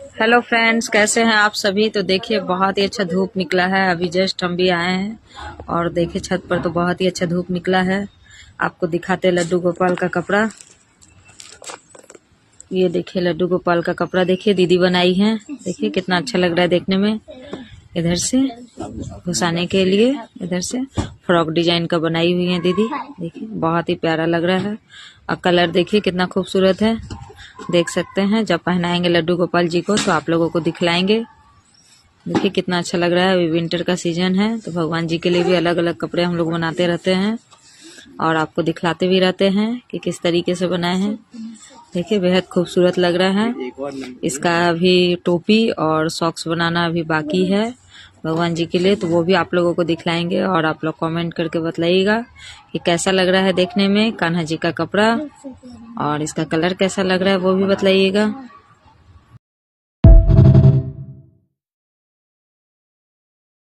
Hello friends, कैसे हैं आप सभी। तो देखिए बहुत ही अच्छा धूप निकला है। अभी जस्ट हम भी आए हैं और देखिए छत पर तो बहुत ही अच्छा धूप निकला है। आपको दिखाते लड्डू गोपाल का कपड़ा। ये देखिए लड्डू गोपाल का कपड़ा, देखिए दीदी बनाई है। देखिए कितना अच्छा लग रहा है देखने में। इधर से घुसाने के लिए इधर से फ्रॉक डिजाइन का बनाई हुई है दीदी। देखिए बहुत ही प्यारा लग रहा है और कलर देखिए कितना खूबसूरत है। देख सकते हैं जब पहनाएंगे लड्डू गोपाल जी को तो आप लोगों को दिखलाएंगे। देखिए कितना अच्छा लग रहा है। अभी विंटर का सीजन है तो भगवान जी के लिए भी अलग अलग कपड़े हम लोग बनाते रहते हैं और आपको दिखलाते भी रहते हैं कि किस तरीके से बनाए हैं। देखिए बेहद खूबसूरत लग रहा है। इसका अभी टोपी और सॉक्स बनाना अभी बाकी है भगवान जी के लिए, तो वो भी आप लोगों को दिखलाएंगे और आप लोग कमेंट करके बताइएगा कि कैसा लग रहा है देखने में कान्हा जी का कपड़ा और इसका कलर कैसा लग रहा है वो भी बताइएगा।